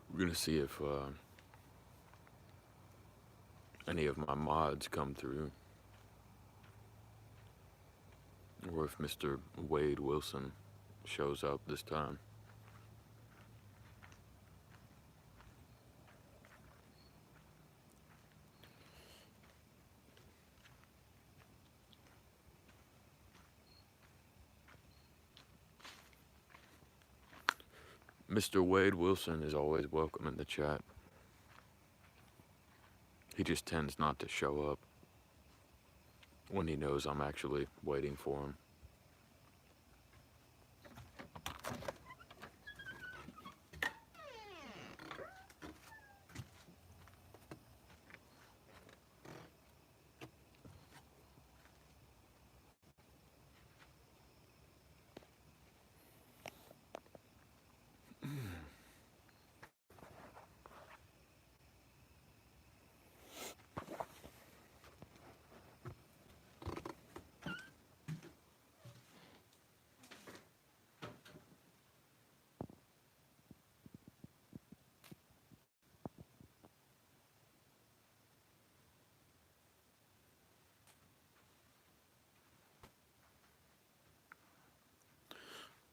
We're gonna see if any of my mods come through, or if Mr. Wade Wilson shows up this time. Mr. Wade Wilson is always welcome in the chat. He just tends not to show up when he knows I'm actually waiting for him.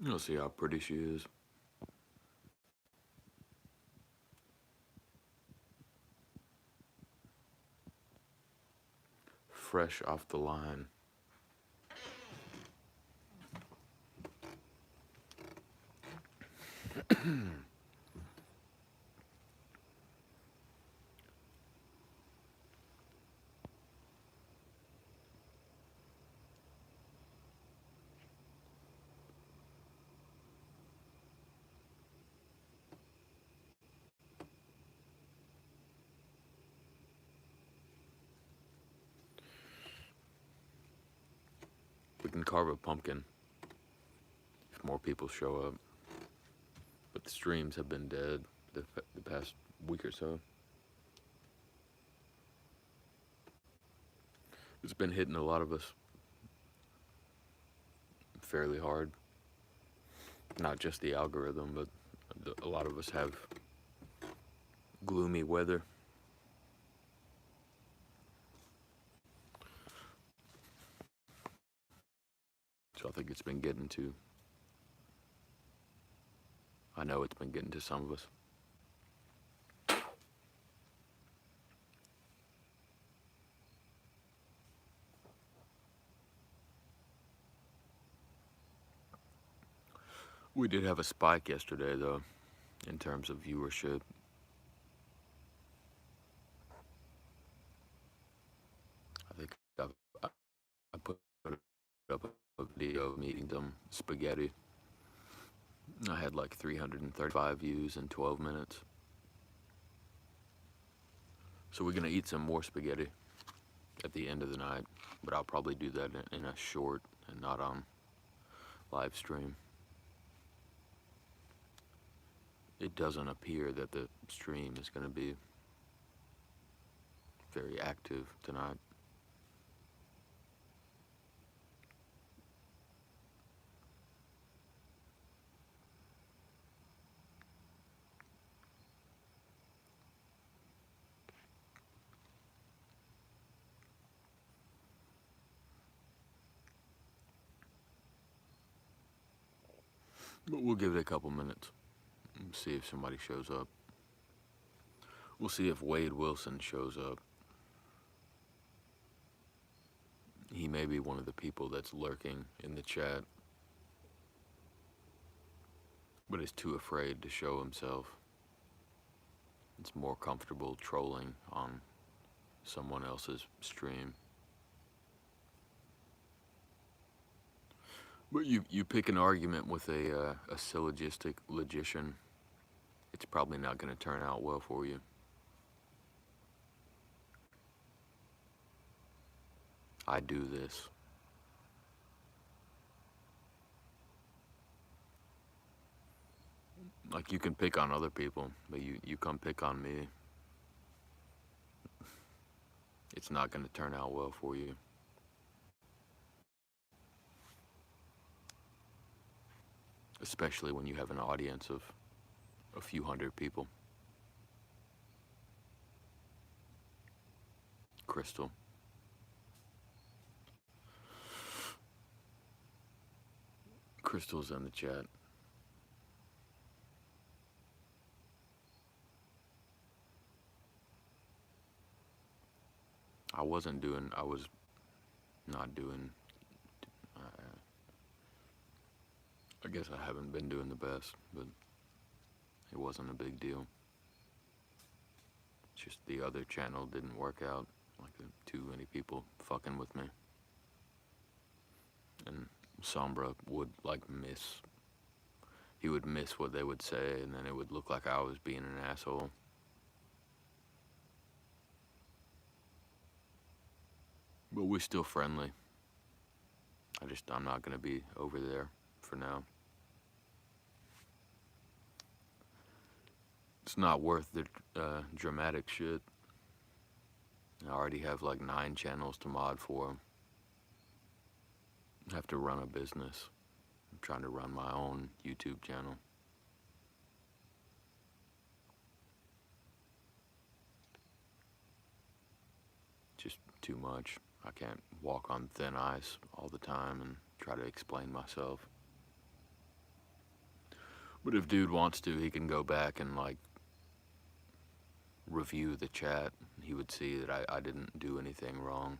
You'll see how pretty she is. Fresh off the line. We can carve a pumpkin if more people show up. But the streams have been dead the past week or so. It's been hitting a lot of us fairly hard. Not just the algorithm, but a lot of us have gloomy weather. So I think it's been getting to, I know it's been getting to some of us. We did have a spike yesterday, though, in terms of viewership. I think I put up a video of me eating some spaghetti. I had like 335 views in 12 minutes. So we're gonna eat some more spaghetti at the end of the night, but I'll probably do that in a short and not on live stream. It doesn't appear that the stream is gonna be very active tonight. But we'll give it a couple minutes and see if somebody shows up. We'll see if Wade Wilson shows up. He may be one of the people that's lurking in the chat, but is too afraid to show himself. It's more comfortable trolling on someone else's stream. But you pick an argument with a syllogistic logician, it's probably not going to turn out well for you. I do this. Like, you can pick on other people, but you come pick on me, it's not going to turn out well for you. especially when you have an audience of a few hundred people. Crystal. Crystal's in the chat. I was not doing, I guess I haven't been doing the best, but it wasn't a big deal. It's just the other channel didn't work out, like too many people fucking with me. And Sombra would he would miss what they would say, and then it would look like I was being an asshole. But we're still friendly. I'm not gonna be over there for now. It's not worth the dramatic shit. I already have like 9 channels to mod for. I have to run a business. I'm trying to run my own YouTube channel. Just too much. I can't walk on thin ice all the time and try to explain myself. But if dude wants to, he can go back and like review the chat. He would see that I didn't do anything wrong.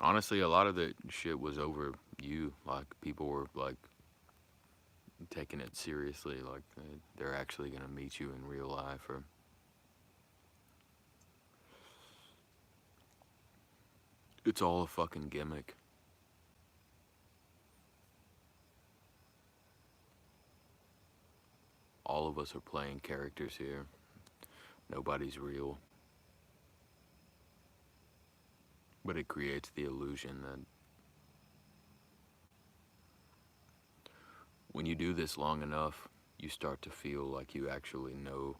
Honestly, a lot of the shit was over you. Like, people were like taking it seriously, like they're actually gonna meet you in real life. Or it's all a fucking gimmick. All of us are playing characters here. Nobody's real. But it creates the illusion that when you do this long enough, you start to feel like you actually know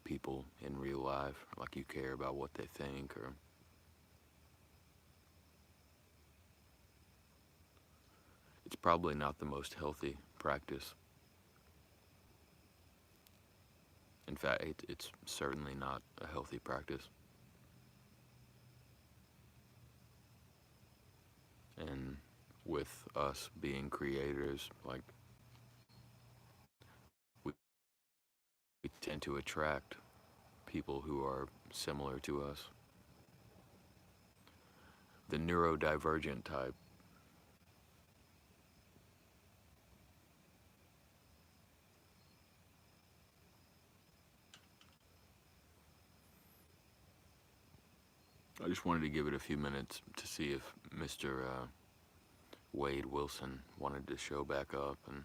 people in real life, like you care about what they think. Or it's probably not the most healthy practice. In fact, it's certainly not a healthy practice. And with us being creators, like, we tend to attract people who are similar to us. The neurodivergent type. I just wanted to give it a few minutes to see if Mr. Wade Wilson wanted to show back up and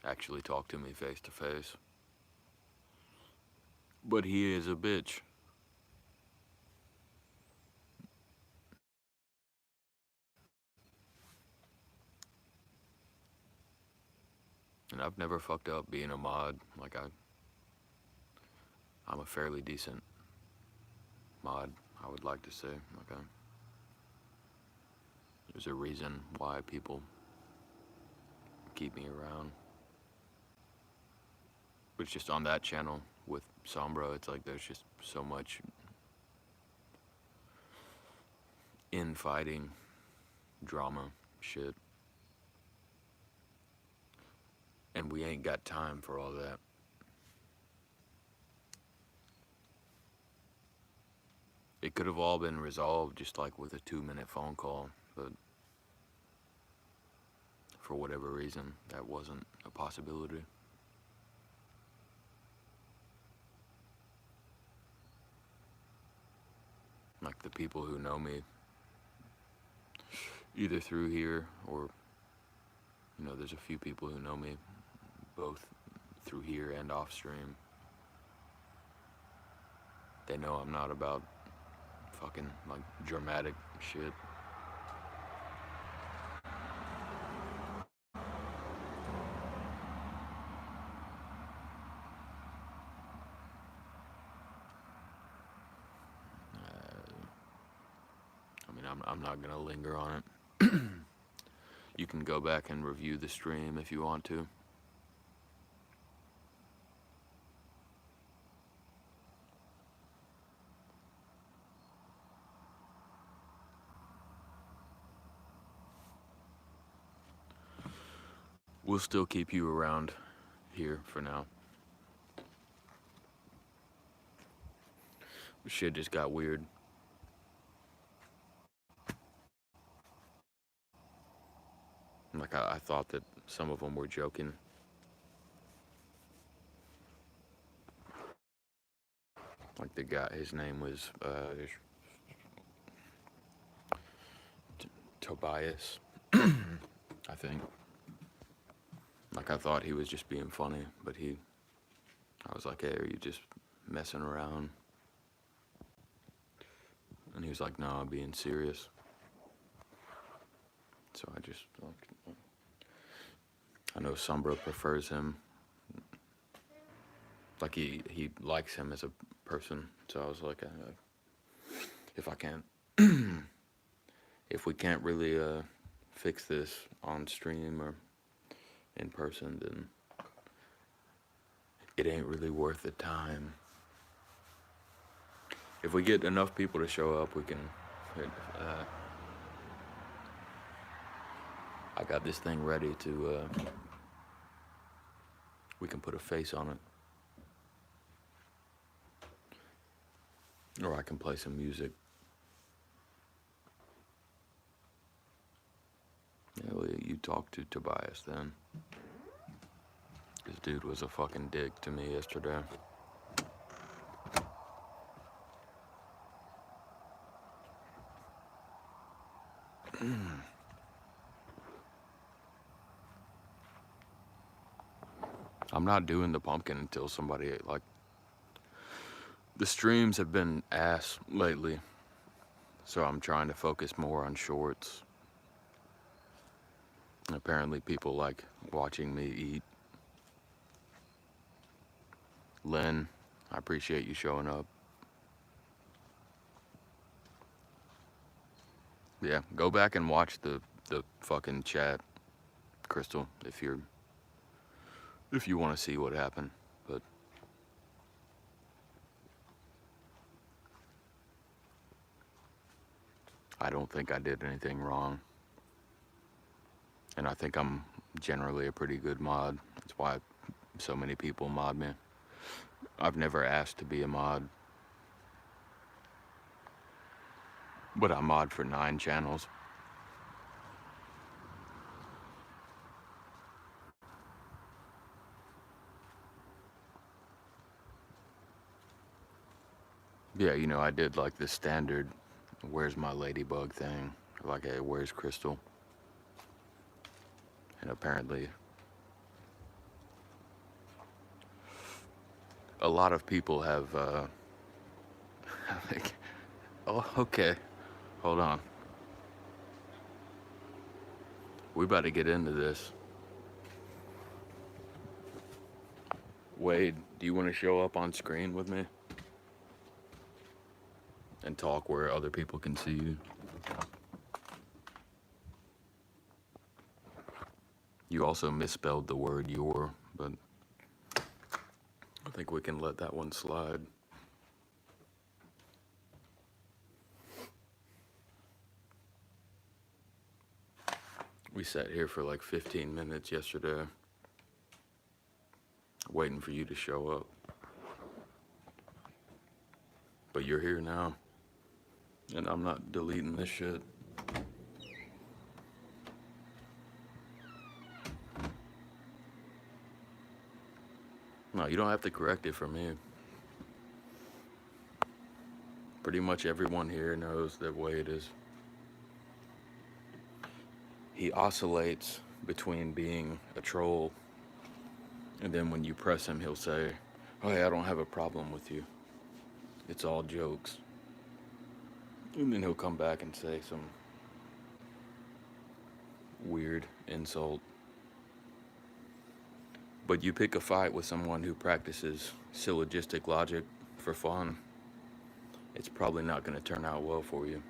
actually talk to me face to face. But he is a bitch. And I've never fucked up being a mod. Like, I'm a fairly decent mod, I would like to say. Okay. There's a reason why people keep me around. But it's just on that channel with Sombra, it's like there's just so much infighting, drama, shit. And we ain't got time for all that. It could have all been resolved just like with a 2-minute phone call, but for whatever reason, that wasn't a possibility. Like, the people who know me, either through here or, you know, there's a few people who know me both through here and off stream. They know I'm not about fucking, like, dramatic shit. I mean, I'm not gonna linger on it. You can go back and review the stream if you want to. We'll still keep you around here for now. Shit just got weird. Like, I thought that some of them were joking. Like the guy, his name was Tobias, I think. Like, I thought he was just being funny, but I was like, hey, are you just messing around? And he was like, no, I'm being serious. So I just, like, I know Sombra prefers him. Like, he likes him as a person. So I was like, if I can't, if we can't really fix this on stream or in person, then it ain't really worth the time. If we get enough people to show up, we can. I got this thing ready to. We can put a face on it, or I can play some music. Yeah, well, you talk to Tobias then. This dude was a fucking dick to me yesterday. I'm not doing the pumpkin until somebody, like, the streams have been ass lately, so I'm trying to focus more on shorts. And apparently people like watching me eat. Lynn, I appreciate you showing up. Yeah, go back and watch the fucking chat, Crystal, if you want to see what happened. But I don't think I did anything wrong. And I think I'm generally a pretty good mod. That's why so many people mod me. I've never asked to be a mod, but I mod for 9 channels. Yeah, you know, I did like the standard, where's my ladybug thing? Like, hey, where's Crystal? And apparently a lot of people have, like, oh, okay, hold on. We about to get into this. Wade, do you want to show up on screen with me? And talk where other people can see you? You also misspelled the word your, but I think we can let that one slide. We sat here for like 15 minutes yesterday, waiting for you to show up. But you're here now, and I'm not deleting this shit. No, you don't have to correct it for me. Pretty much everyone here knows that Wade is. He oscillates between being a troll, and then when you press him, he'll say, oh, hey, I don't have a problem with you. It's all jokes. And then he'll come back and say some weird insult. But you pick a fight with someone who practices syllogistic logic for fun, it's probably not going to turn out well for you.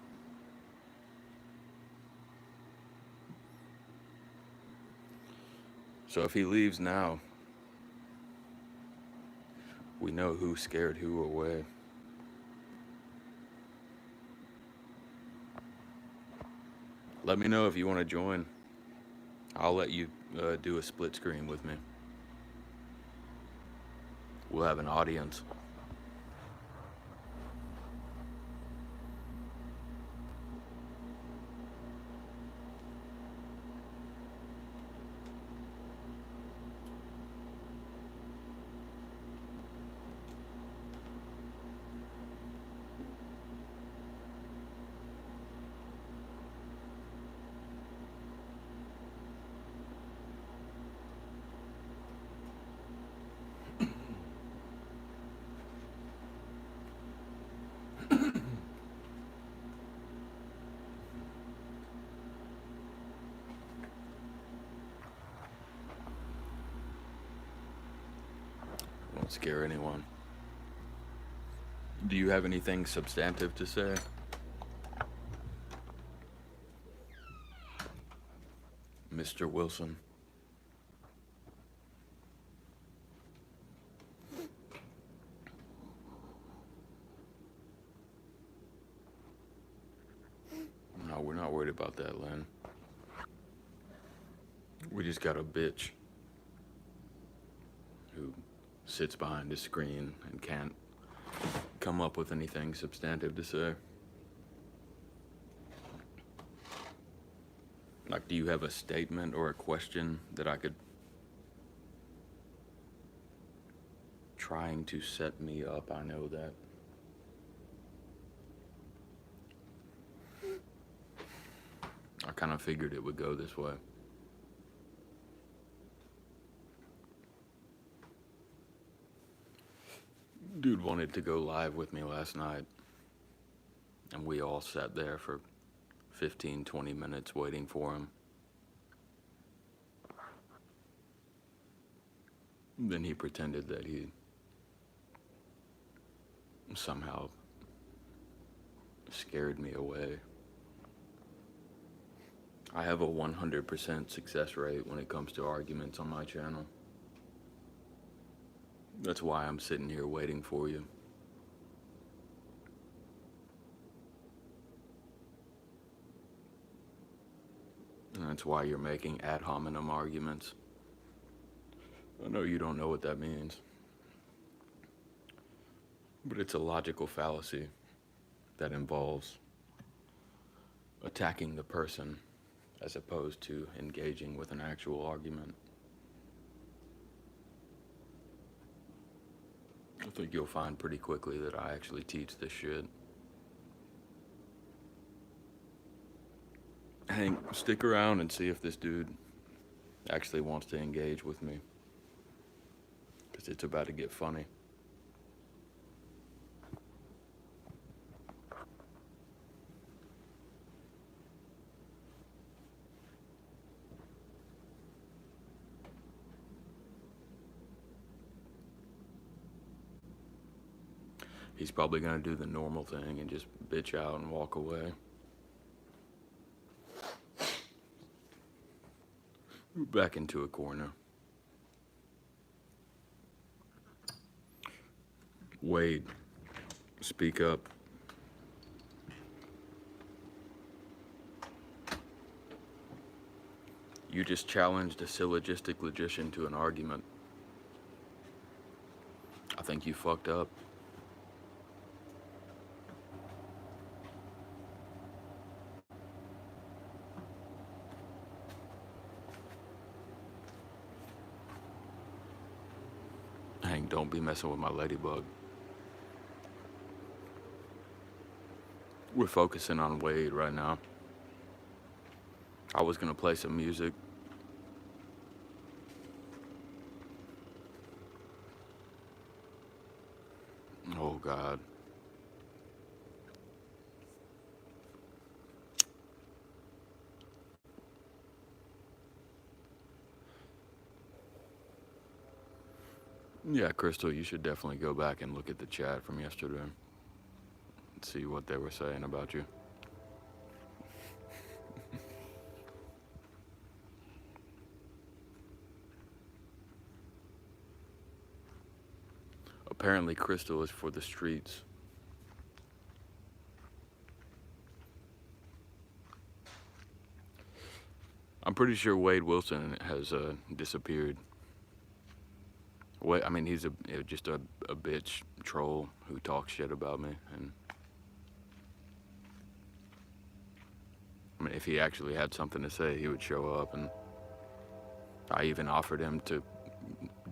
So if he leaves now, we know who scared who away. Let me know if you want to join. I'll let you do a split screen with me. We'll have an audience. Won't scare anyone. Do you have anything substantive to say? Mr. Wilson? No, we're not worried about that, Lynn. We just got a bitch who sits behind a screen and can't come up with anything substantive to say. Like, do you have a statement or a question that I could... Trying to set me up, I know that. I kind of figured it would go this way. Dude wanted to go live with me last night, and we all sat there for 15, 20 minutes waiting for him. Then he pretended that he somehow scared me away. I have a 100% success rate when it comes to arguments on my channel. That's why I'm sitting here waiting for you. And that's why you're making ad hominem arguments. I know you don't know what that means, but it's a logical fallacy that involves attacking the person as opposed to engaging with an actual argument. I think you'll find pretty quickly that I actually teach this shit. Hank, stick around and see if this dude actually wants to engage with me, because it's about to get funny. He's probably gonna do the normal thing and just bitch out and walk away. Back into a corner. Wade, speak up. You just challenged a syllogistic logician to an argument. I think you fucked up. Hank, don't be messing with my ladybug. We're focusing on Wade right now. I was gonna play some music. Oh, God. Yeah, Crystal, you should definitely go back and look at the chat from yesterday and see what they were saying about you. Apparently crystal is for the streets. I'm pretty sure Wade Wilson has disappeared. I mean, he's just a bitch troll who talks shit about me. And I mean, if he actually had something to say, he would show up. And I even offered him to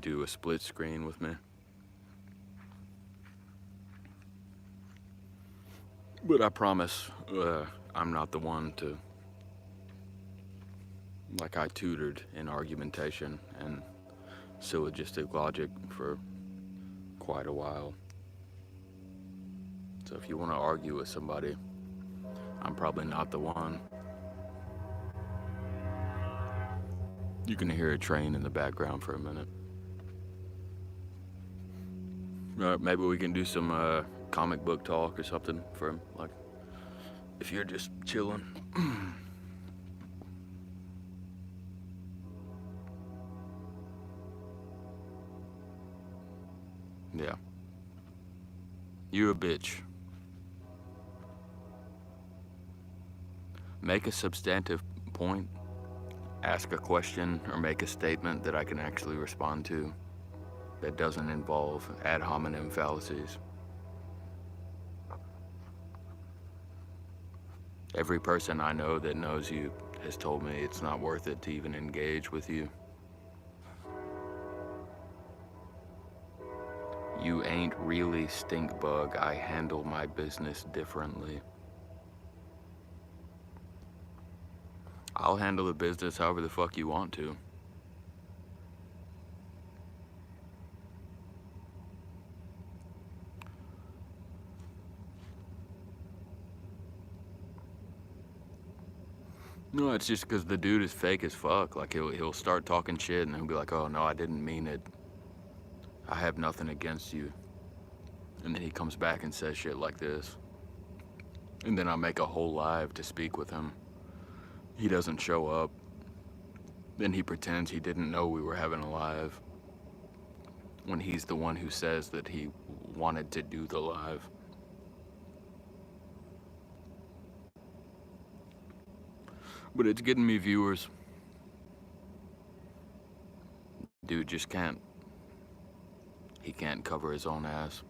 do a split screen with me. But I promise I'm not the one to... Like, I tutored in argumentation and syllogistic logic for quite a while. So if you want to argue with somebody, I'm probably not the one. You can hear a train in the background for a minute. Maybe we can do some comic book talk or something for, like, if you're just chilling. Yeah. You a bitch. Make a substantive point, ask a question, or make a statement that I can actually respond to that doesn't involve ad hominem fallacies. Every person I know that knows you has told me it's not worth it to even engage with you. You ain't really stink bug. I handle my business differently. I'll handle the business however the fuck you want to. No, it's just because the dude is fake as fuck. Like, he'll start talking shit and he'll be like, oh no, I didn't mean it. I have nothing against you. And then he comes back and says shit like this. And then I make a whole live to speak with him. He doesn't show up. Then he pretends he didn't know we were having a live, when he's the one who says that he wanted to do the live. But it's getting me viewers. Dude just can't. He can't cover his own ass.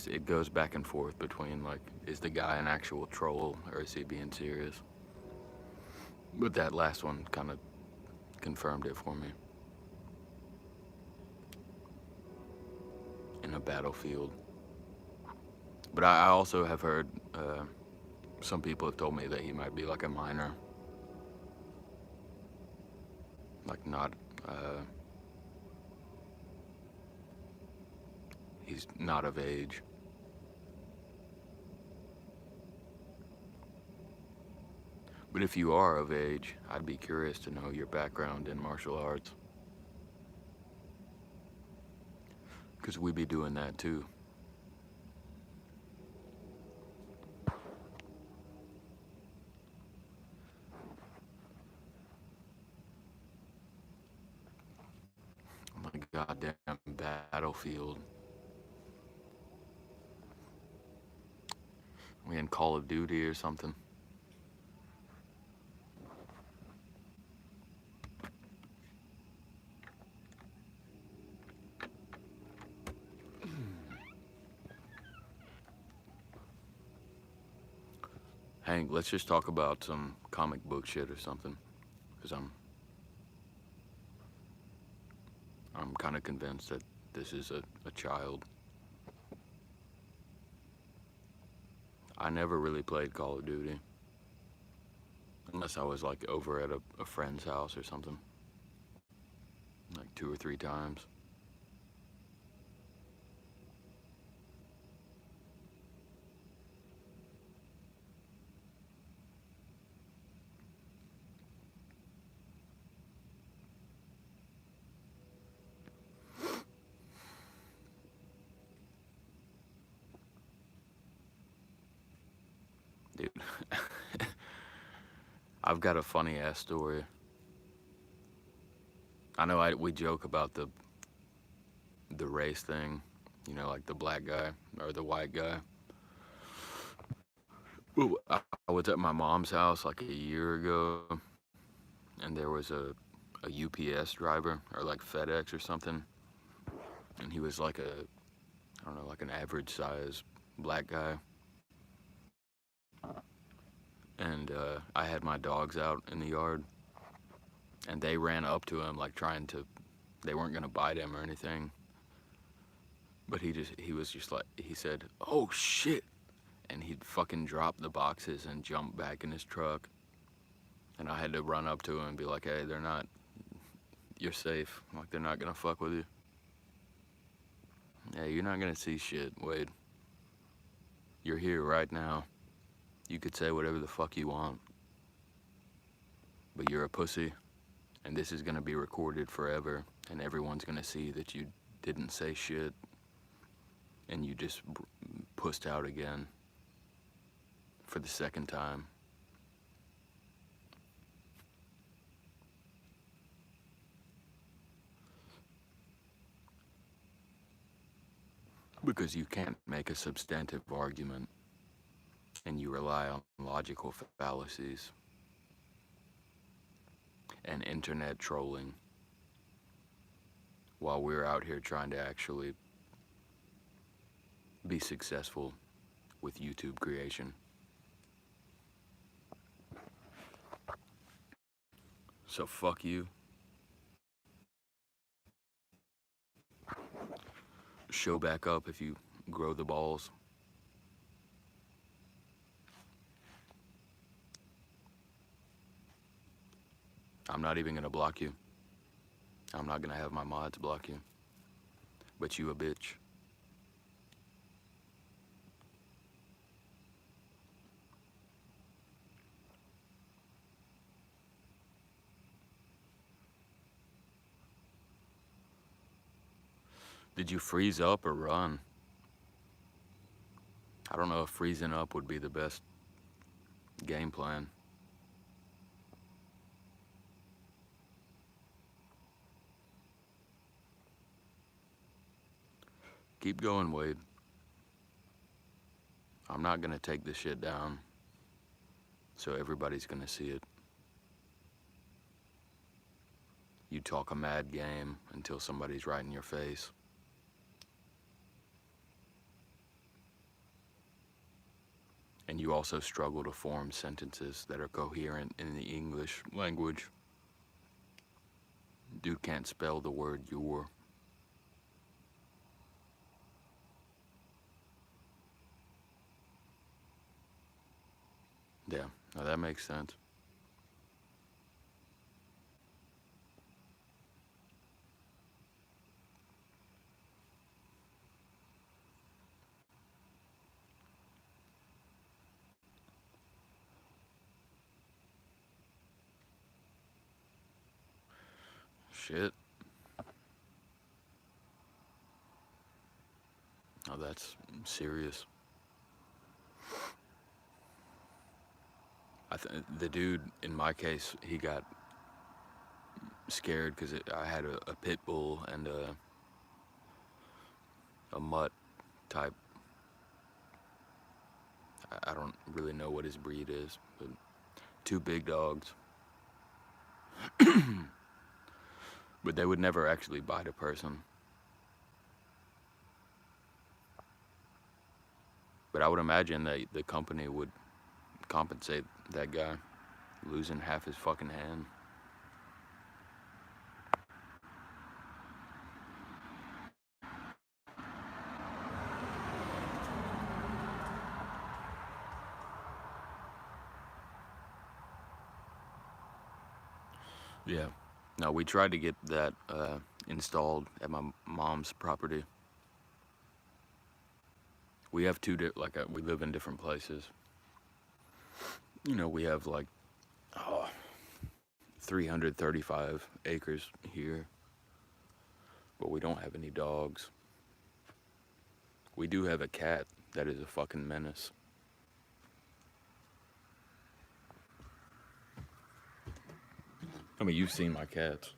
It goes back and forth between, like, is the guy an actual troll or is he being serious? But that last one kind of confirmed it for me. In a battlefield. But I also have heard some people have told me that he might be like a minor. Like, not, he's not of age. But if you are of age, I'd be curious to know your background in martial arts. Because we be doing that too. On the goddamn battlefield. We in Call of Duty or something. Hank, let's just talk about some comic book shit or something. Because I'm kind of convinced that this is a child. I never really played Call of Duty. Unless I was, like, over at a friend's house or something. Like 2 or 3 times. I've got a funny ass story. I know we joke about the race thing, you know, like the black guy or the white guy. Ooh, I was at my mom's house like a year ago, and there was a UPS driver or like FedEx or something, and he was like I don't know, like an average size black guy. And I had my dogs out in the yard, and they ran up to him like trying to, they weren't gonna bite him or anything, but he was just like, he said, "Oh shit," and he'd fucking drop the boxes and jump back in his truck, and I had to run up to him and be like, "Hey, they're not, you're safe, like they're not gonna fuck with you. Yeah, you're not gonna see shit, Wade. You're here right now. You could say whatever the fuck you want, but you're a pussy, and this is gonna be recorded forever, and everyone's gonna see that you didn't say shit, and you just pussed out again for the second time." Because you can't make a substantive argument, and you rely on logical fallacies and internet trolling while we're out here trying to actually be successful with YouTube creation. So fuck you. Show back up if you grow the balls. I'm not even gonna block you. I'm not gonna have my mods block you. But you a bitch. Did you freeze up or run? I don't know if freezing up would be the best game plan. Keep going, Wade. I'm not gonna take this shit down, so everybody's gonna see it. You talk a mad game until somebody's right in your face. And you also struggle to form sentences that are coherent in the English language. Dude can't spell the word your. Yeah, now that makes sense. Shit. Oh, that's serious. The dude, in my case, he got scared because I had a pit bull and a mutt type. I don't really know what his breed is, but two big dogs. But they would never actually bite a person. But I would imagine that the company would compensate that guy losing half his fucking hand. Yeah. No, we tried to get that installed at my mom's property. We have we live in different places. You know, we have like 335 acres here, but we don't have any dogs. We do have a cat that is a fucking menace. I mean, you've seen my cats.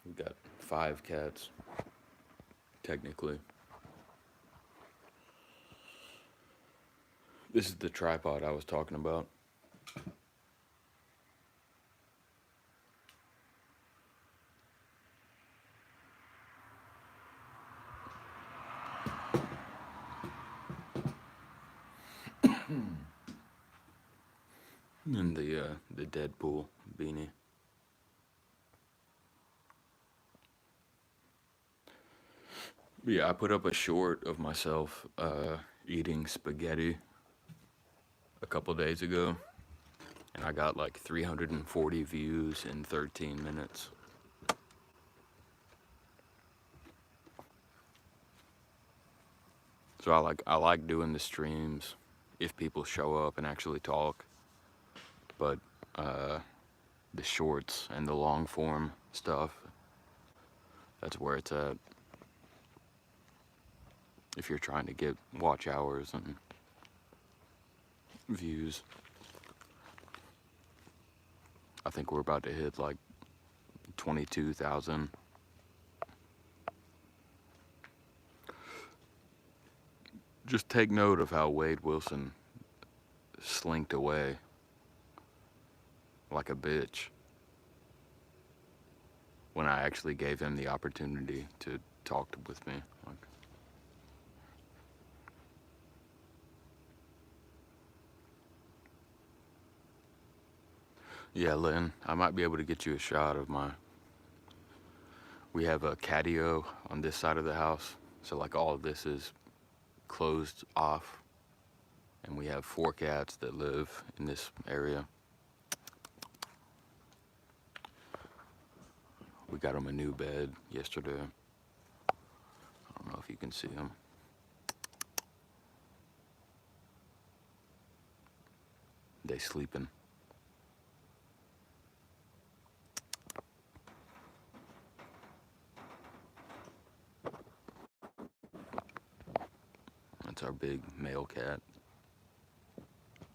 We've got 5 cats, technically. This is the tripod I was talking about. And the Deadpool beanie. Yeah, I put up a short of myself eating spaghetti a couple days ago, and I got like 340 views in 13 minutes. So I like doing the streams if people show up and actually talk, but the shorts and the long form stuff, that's where it's at. If you're trying to get watch hours and views. I think we're about to hit like 22,000. Just take note of how Wade Wilson slinked away like a bitch when I actually gave him the opportunity to talk with me. Like, yeah, Lynn, I might be able to get you a shot of my... We have a catio on this side of the house, so like all of this is closed off, and we have 4 cats that live in this area. We got them a new bed yesterday. I don't know if you can see them. They sleeping. That's our big male cat,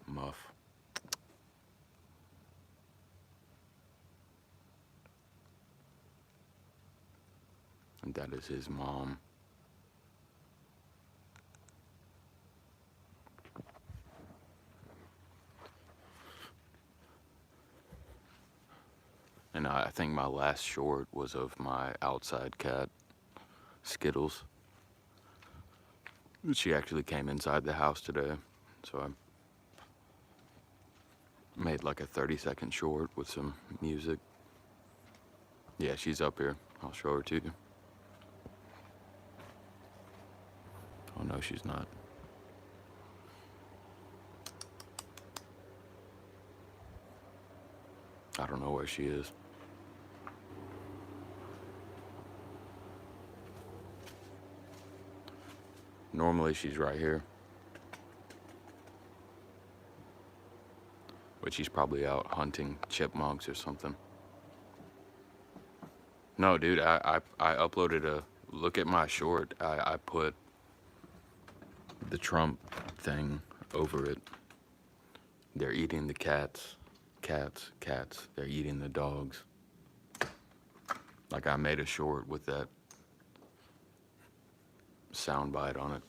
Muff. And that is his mom. And I think my last short was of my outside cat, Skittles. She actually came inside the house today, so I made like a 30-second short with some music. Yeah, she's up here. I'll show her to you. Oh no, she's not. I don't know where she is. Normally she's right here, but she's probably out hunting chipmunks or something. No, dude, I uploaded a, look at my short. I put the Trump thing over it. They're eating the cats. Cats. They're eating the dogs. Like I made a short with that soundbite on it.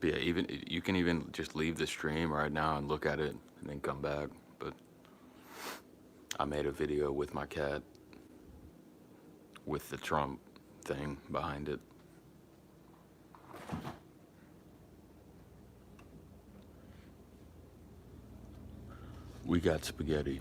But yeah, even you can even just leave the stream right now and look at it and then come back. But I made a video with my cat with the Trump thing behind it. We got spaghetti.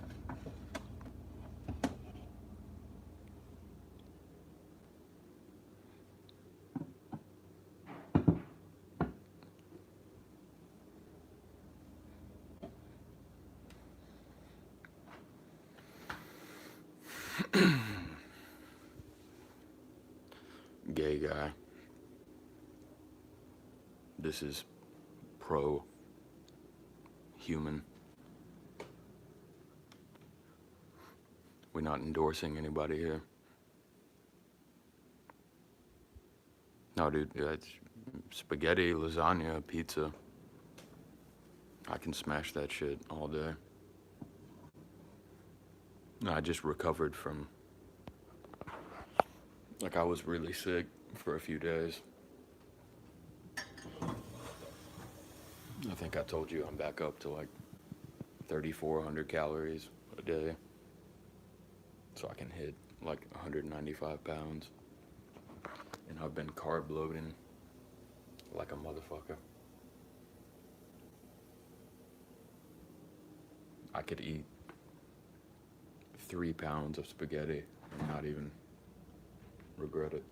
Gay guy. This is pro-human. We're not endorsing anybody here. No, dude, yeah, it's spaghetti, lasagna, pizza. I can smash that shit all day. No, I just recovered from, like, I was really sick for a few days. I think I told you I'm back up to like 3,400 calories a day. So I can hit like 195 pounds. And I've been carb loading like a motherfucker. I could eat 3 pounds of spaghetti and not even regret it.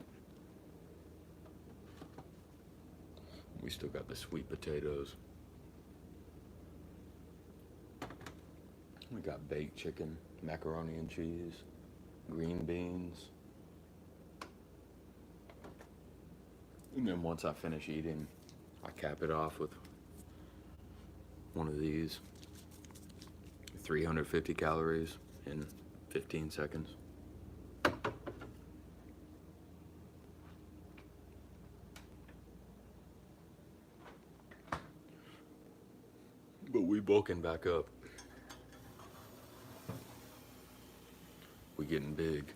We still got the sweet potatoes. We got baked chicken, macaroni and cheese, green beans. And then once I finish eating, I cap it off with one of these. 350 calories in 15 seconds. But we bulking back up. We getting big.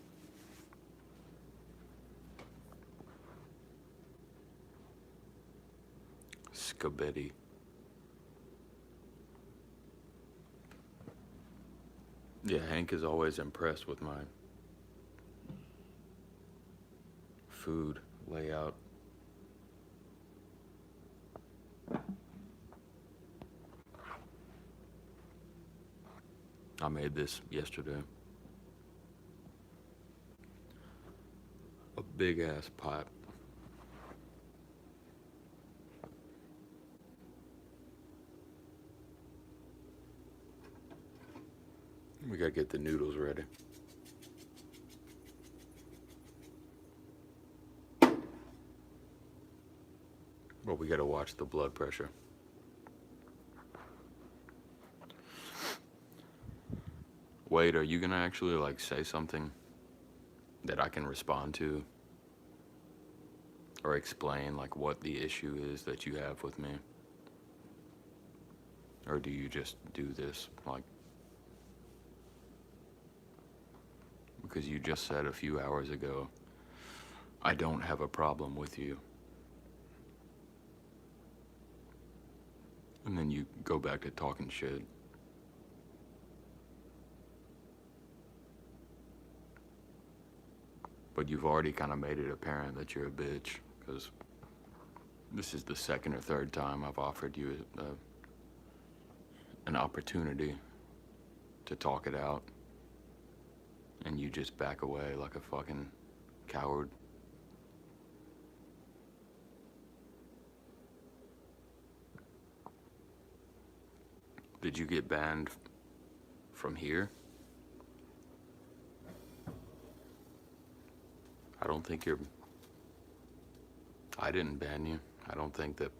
Scabetti. Yeah, Hank is always impressed with my food layout. I made this yesterday. A big ass pot. We gotta get the noodles ready. But we gotta watch the blood pressure. Wade, are you gonna actually like say something that I can respond to? Or explain like what the issue is that you have with me? Or do you just do this like, because you just said a few hours ago, I don't have a problem with you. And then you go back to talking shit. But you've already kind of made it apparent that you're a bitch, because this is the second or third time I've offered you an opportunity to talk it out, and you just back away like a fucking coward. Did you get banned from here? I don't think you're... I didn't ban you. I don't think that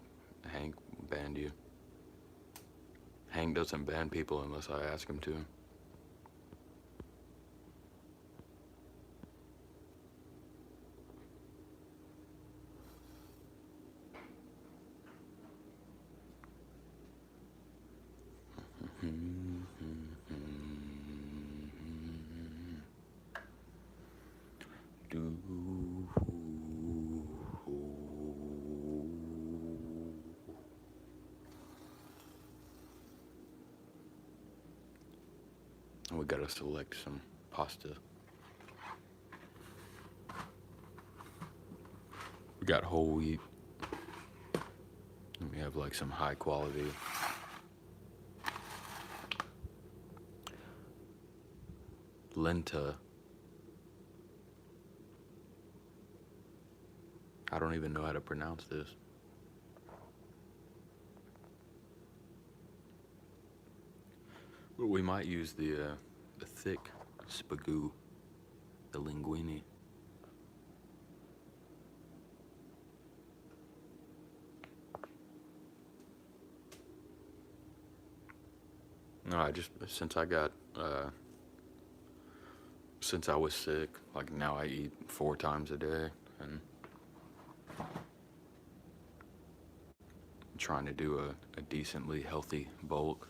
Hank banned you. Hank doesn't ban people unless I ask him to. We gotta select some pasta. We got whole wheat. And we have like some high quality Lenta. I don't even know how to pronounce this. But we might use the thick spagoo, the linguine. No, since I got since I was sick. Like now I eat 4 times a day and trying to do a decently healthy bulk.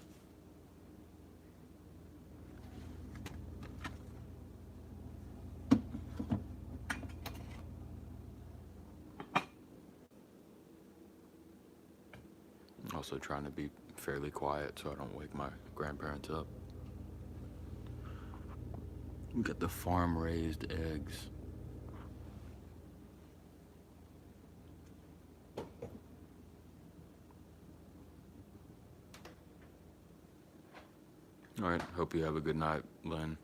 Also trying to be fairly quiet so I don't wake my grandparents up. We got the farm raised eggs. All right, hope you have a good night, Lynn.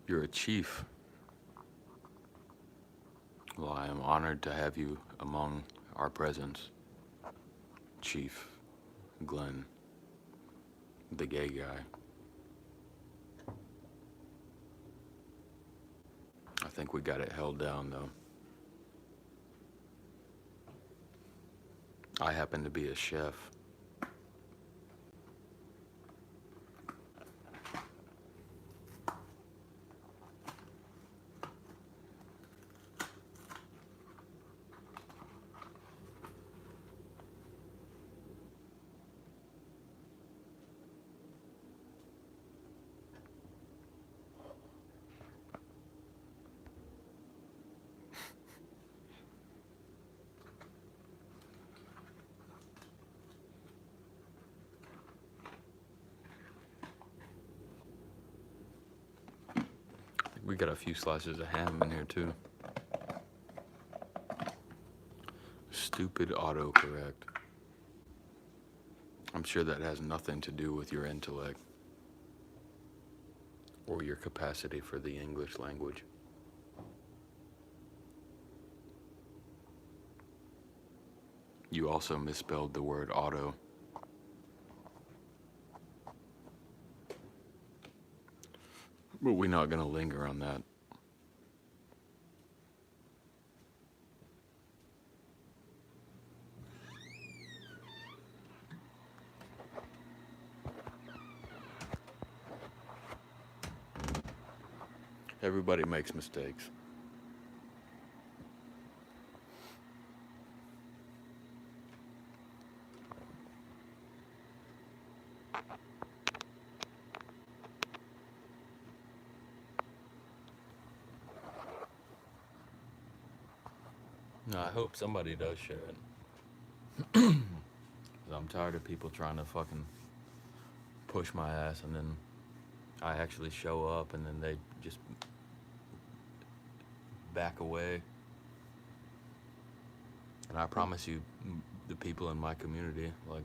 You're a chief. Well, I am honored to have you among our presence, Chief Glenn, the gay guy. I think we got it held down, though. I happen to be a chef. We got a few slices of ham in here too. Stupid autocorrect. I'm sure that has nothing to do with your intellect or your capacity for the English language. You also misspelled the word auto. But we're not gonna linger on that. Everybody makes mistakes. No, I hope somebody does share it. 'Cause I'm tired of people trying to fucking push my ass and then I actually show up and then they just back away. And I promise you, the people in my community, like,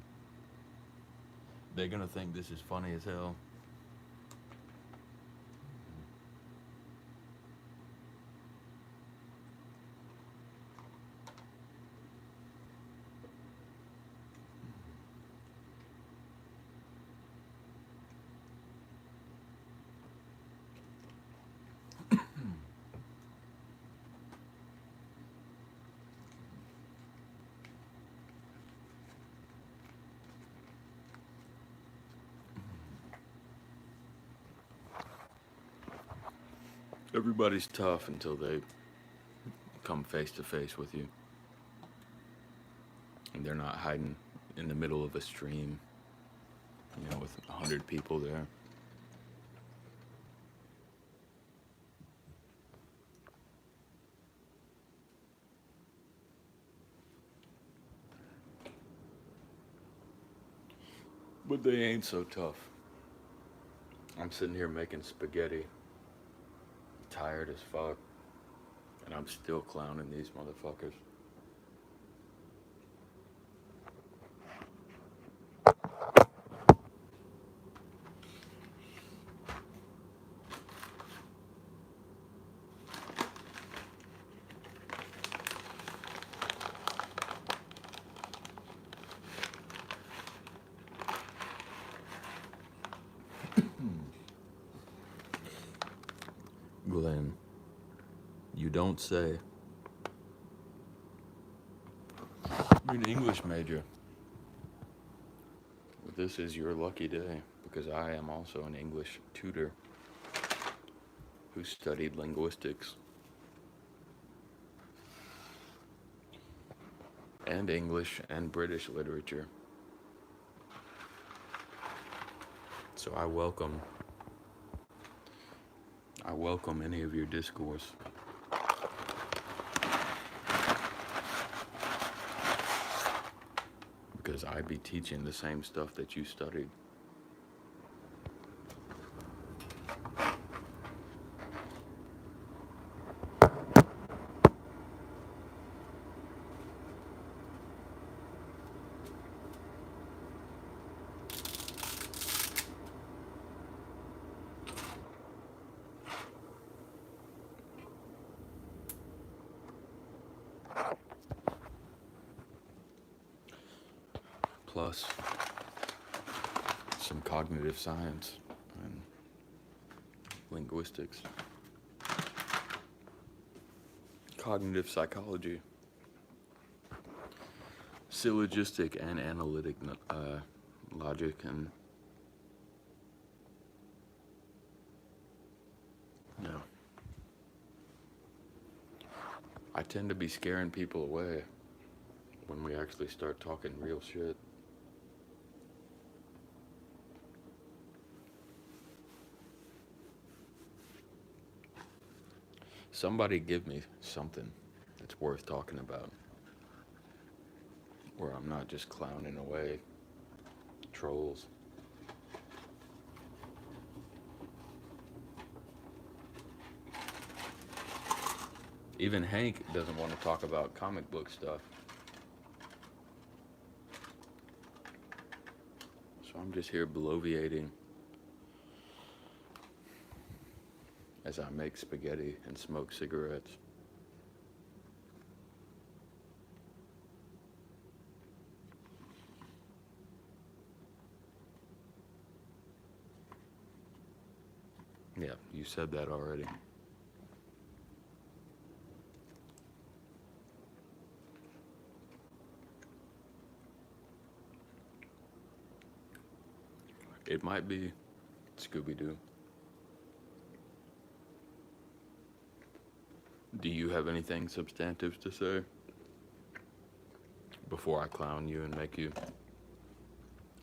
they're gonna think this is funny as hell. Everybody's tough until they come face to face with you. And they're not hiding in the middle of a stream, you know, with 100 people there. But they ain't so tough. I'm sitting here making spaghetti, tired as fuck, and I'm still clowning these motherfuckers. Glenn, you don't say. You're an English major. Well, this is your lucky day because I am also an English tutor who studied linguistics and English and British literature. So I welcome any of your discourse. Because I be teaching the same stuff that you studied. Plus some cognitive science and linguistics. Cognitive psychology. Syllogistic and analytic logic and no. I tend to be scaring people away when we actually start talking real shit. Somebody give me something that's worth talking about, where I'm not just clowning away trolls. Even Hank doesn't want to talk about comic book stuff. So I'm just here bloviating as I make spaghetti and smoke cigarettes. Yeah, you said that already. It might be Scooby-Doo. Do you have anything substantive to say before I clown you and make you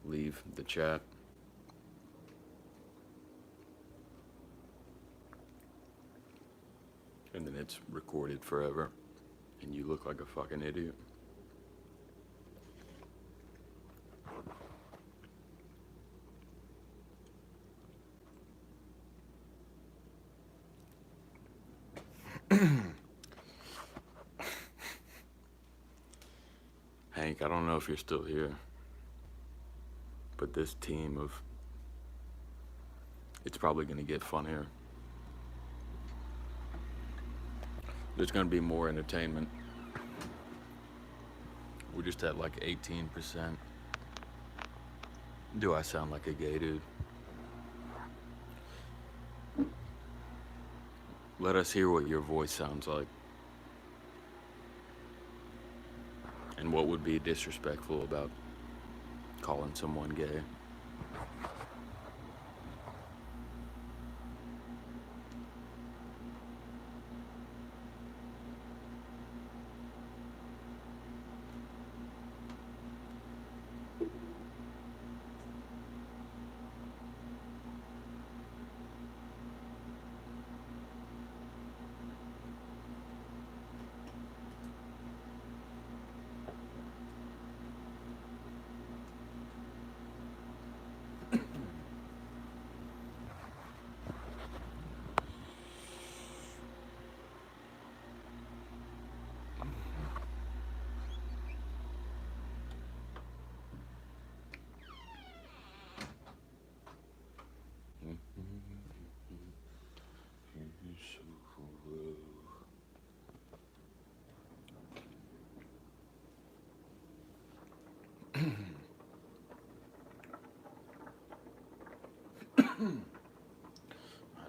leave the chat? And then it's recorded forever and you look like a fucking idiot. Hank, I don't know if you're still here, but this team of, it's probably gonna get funnier. There's gonna be more entertainment. We're just at like 18%. Do I sound like a gay dude? Let us hear what your voice sounds like. And what would be disrespectful about calling someone gay?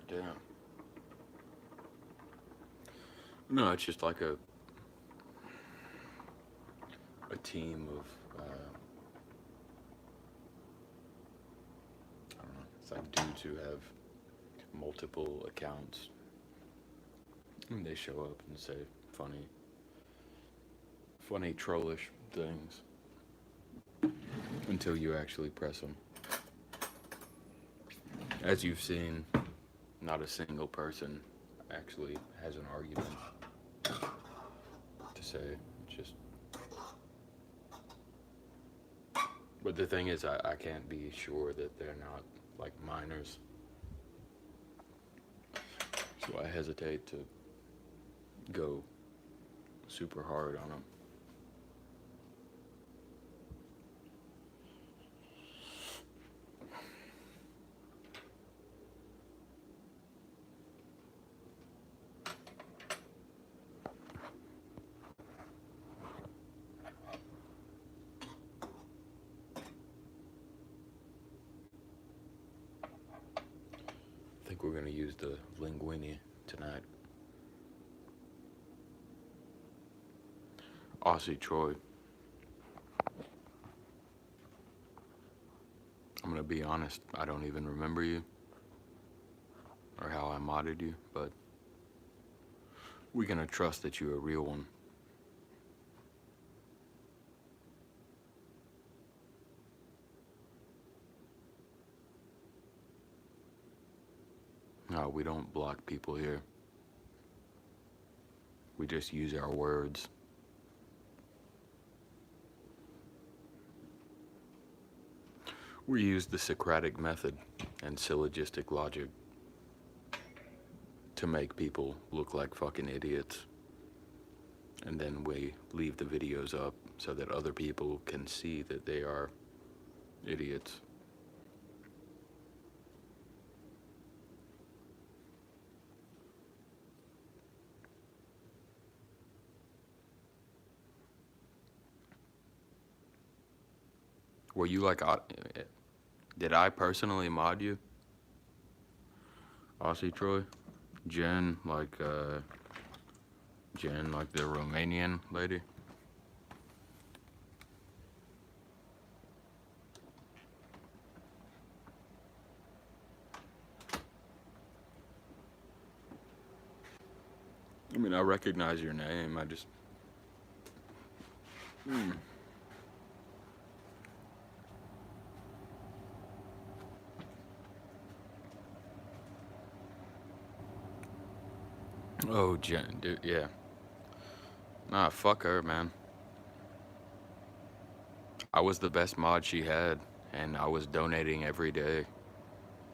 Damn. No, it's just like a a team of, I don't know, it's like dudes who have multiple accounts. And they show up and say funny trollish things until you actually press them. As you've seen, not a single person actually has an argument to say. It's just. But the thing is, I can't be sure that they're not like minors. So I hesitate to go super hard on them. I think we're going to use the linguine tonight. Aussie Troy. I'm going to be honest, I don't even remember you or how I modded you, but we're going to trust that you're a real one. No, we don't block people here. We just use our words. We use the Socratic method and syllogistic logic to make people look like fucking idiots. And then we leave the videos up so that other people can see that they are idiots. Were you like, did I personally mod you? Aussie Troy? Jen, like the Romanian lady? I mean, I recognize your name, I just... Oh, Jen, dude, yeah. Nah, fuck her, man. I was the best mod she had, and I was donating every day.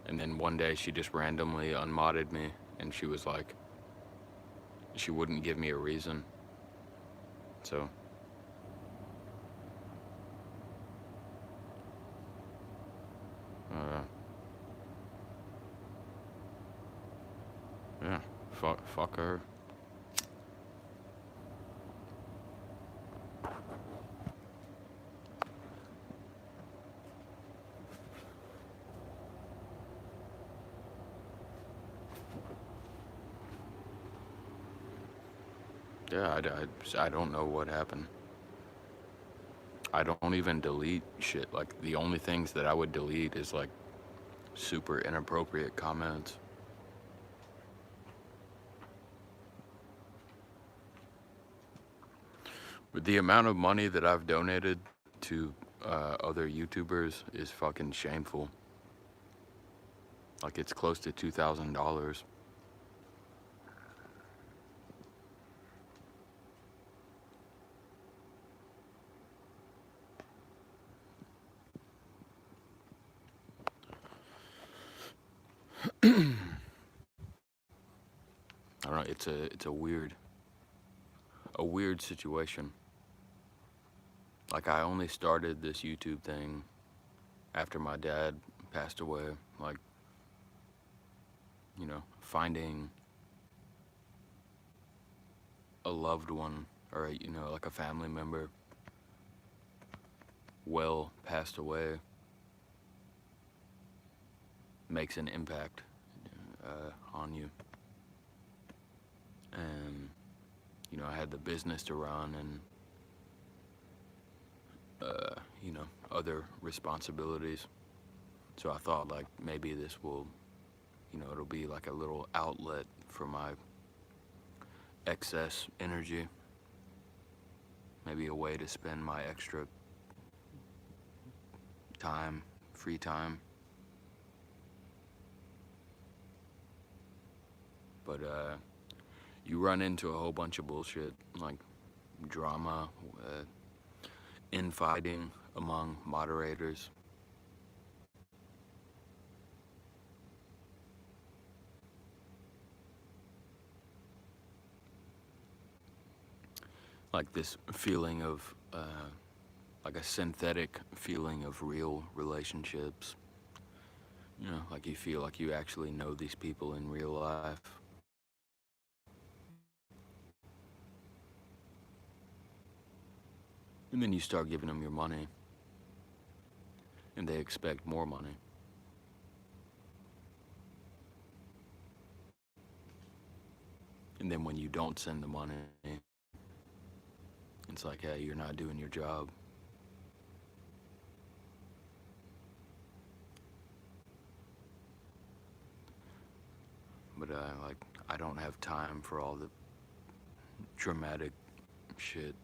And then one day she just randomly unmodded me, and she was like, she wouldn't give me a reason. So. Yeah, fuck her. Yeah, I don't know what happened. I don't even delete shit. Like, the only things that I would delete is, like, super inappropriate comments. But the amount of money that I've donated to other YouTubers is fucking shameful. Like, it's close to $2,000. I don't know, it's a weird situation. Like, I only started this YouTube thing after my dad passed away. Like, you know, finding a loved one or, you know, like a family member well passed away makes an impact on you. And, you know, I had the business to run, and you know, other responsibilities. So I thought like maybe this will, you know, it'll be like a little outlet for my excess energy. Maybe a way to spend my extra time, free time. But you run into a whole bunch of bullshit, like drama, infighting among moderators. Like this feeling of, like a synthetic feeling of real relationships. You know, like you feel like you actually know these people in real life. And then you start giving them your money, and they expect more money. And then when you don't send the money, it's like, hey, you're not doing your job. But like, I don't have time for all the dramatic shit,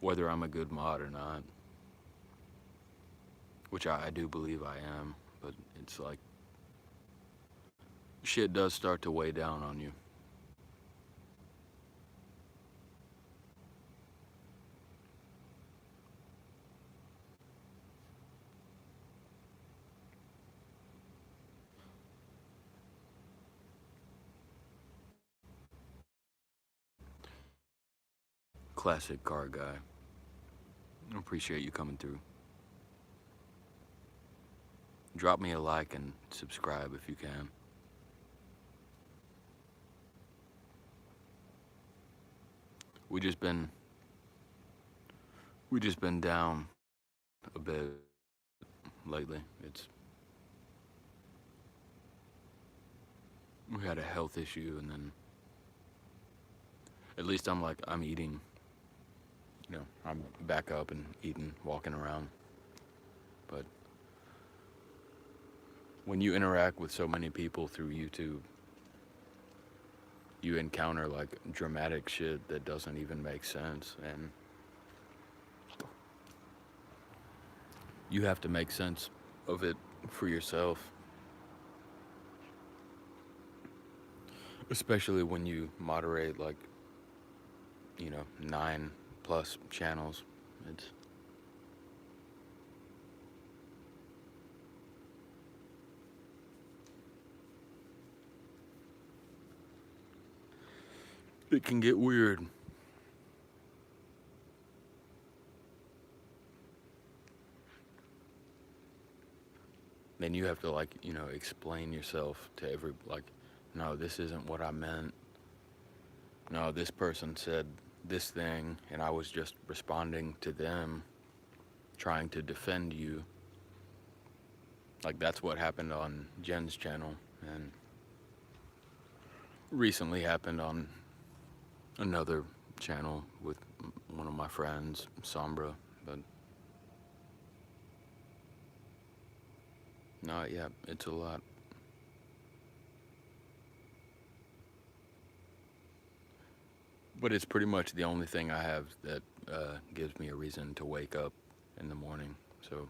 whether I'm a good mod or not, which I do believe I am. But it's like, shit does start to weigh down on you. Classic car guy. I appreciate you coming through. Drop me a like and subscribe if you can. We just been down a bit lately. We had a health issue, and then at least I'm eating. You know, I'm back up and eating, walking around. But when you interact with so many people through YouTube, you encounter like dramatic shit that doesn't even make sense, and you have to make sense of it for yourself. Especially when you moderate like, you know, 9+ channels. It's it can get weird. Then you have to like, you know, explain yourself to every like, no, this isn't what I meant. No, this person said this thing and I was just responding to them, trying to defend you. Like that's what happened on Jen's channel, and recently happened on another channel with one of my friends, Sombra. But no, yeah, it's a lot. But it's pretty much the only thing I have that gives me a reason to wake up in the morning. So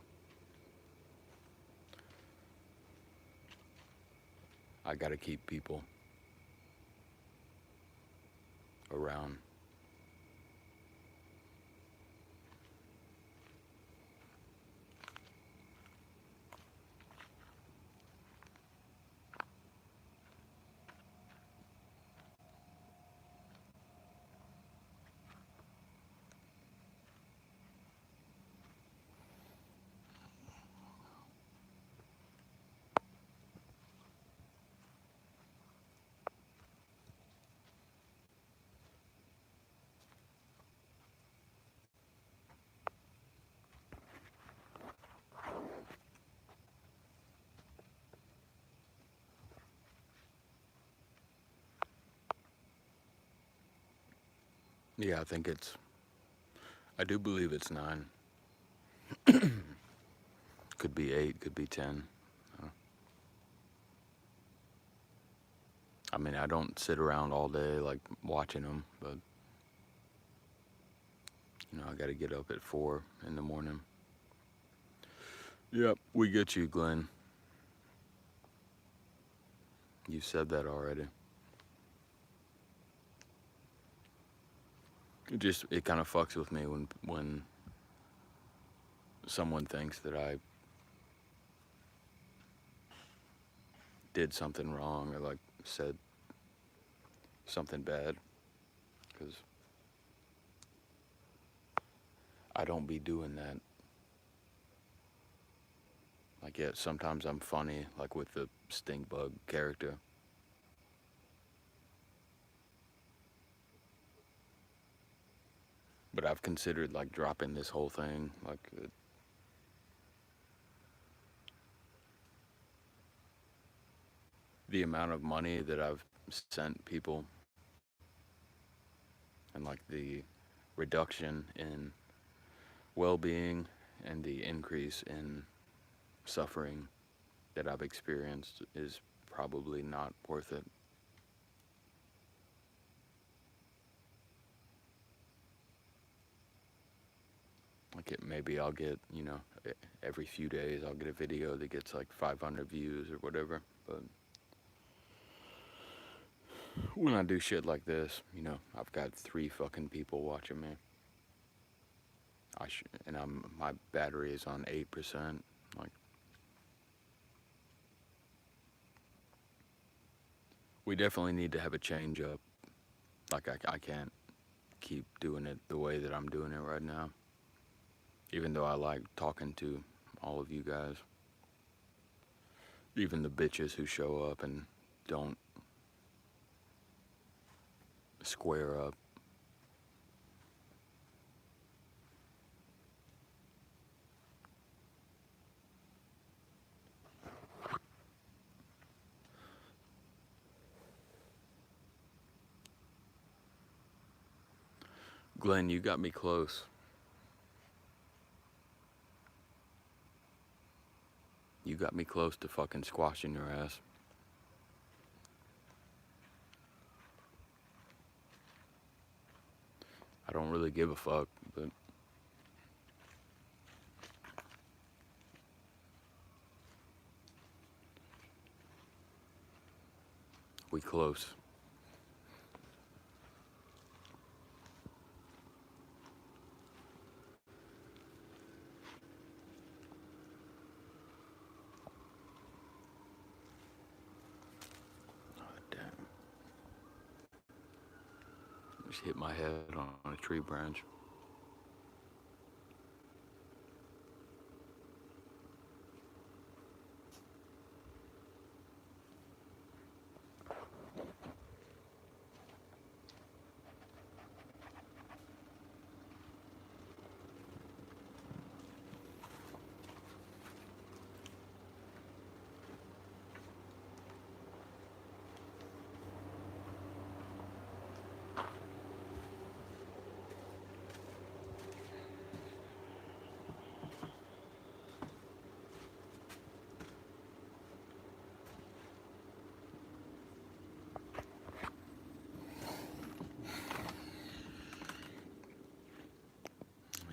I gotta keep people around. Yeah, I think it's, I do believe it's 9. Could be 8, could be 10. I mean, I don't sit around all day like watching them, but you know, I gotta get up at 4 in the morning. Yep, we get you, Glenn. You said that already. It kind of fucks with me when someone thinks that I did something wrong or like said something bad, because I don't be doing that. Like, yeah, sometimes I'm funny, like with the stink bug character. But I've considered like dropping this whole thing, like the amount of money that I've sent people and like the reduction in well-being and the increase in suffering that I've experienced is probably not worth it. Like, maybe I'll get, you know, every few days I'll get a video that gets like 500 views or whatever, but when I do shit like this, you know, I've got 3 fucking people watching me. And my battery is on 8%. Like, we definitely need to have a change up. Like, I can't keep doing it the way that I'm doing it right now. Even though I like talking to all of you guys. Even the bitches who show up and don't square up. Glenn, you got me close. You got me close to fucking squashing your ass. I don't really give a fuck, but we close. Oh, damn. Just hit my head on a tree branch.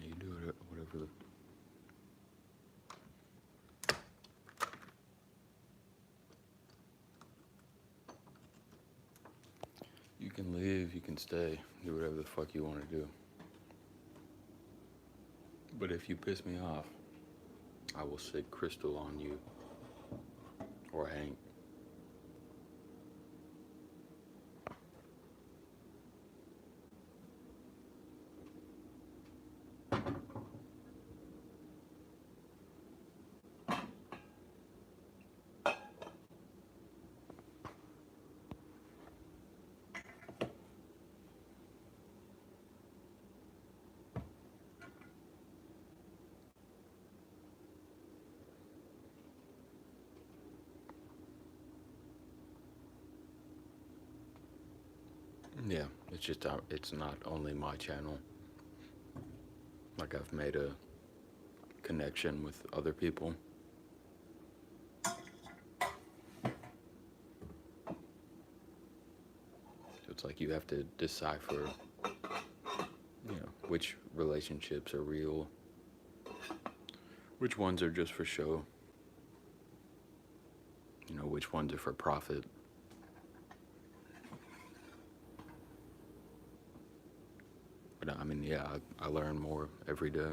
You do it, whatever. You can leave, you can stay, do whatever the fuck you want to do. But if you piss me off, I will sit Crystal on you. Or Hank. Yeah, it's just, it's not only my channel. like I've made a connection with other people. So it's like you have to decipher, which relationships are real, which ones are just for show, which ones are for profit. But I mean, yeah, I learn more every day.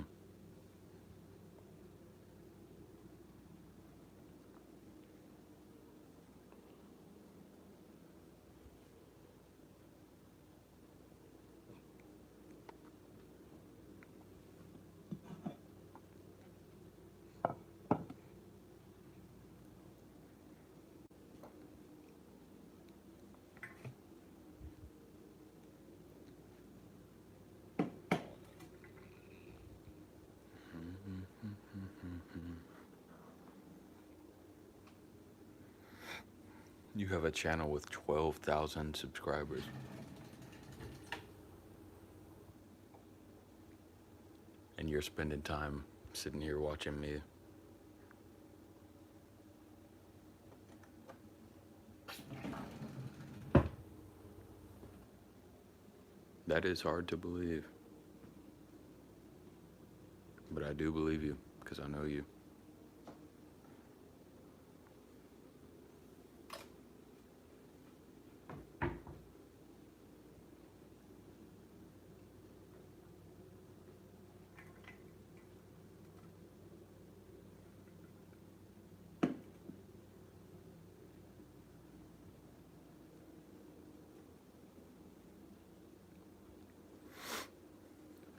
You have a channel with 12,000 subscribers. And you're spending time sitting here watching me. That is hard to believe. But I do believe you, because I know you.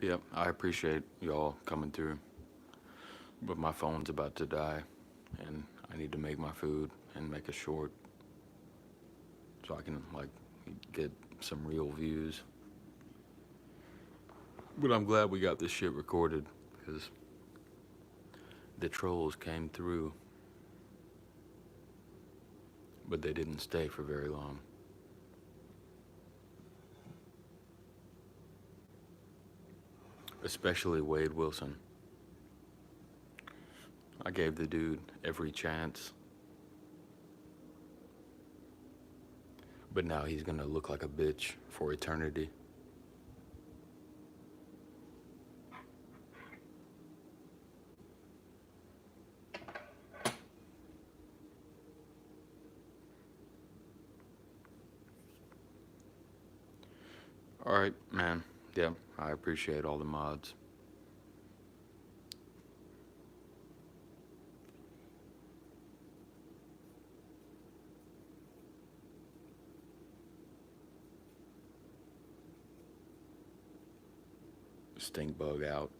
Yep, I appreciate y'all coming through. But my phone's about to die, and I need to make my food and make a short so I can, get some real views. But I'm glad we got this shit recorded, because the trolls came through, but they didn't stay for very long. Especially Wade Wilson. I gave the dude every chance. But now he's gonna look like a bitch for eternity. Alright, man. Yeah, I appreciate all the mods. Stink bug out.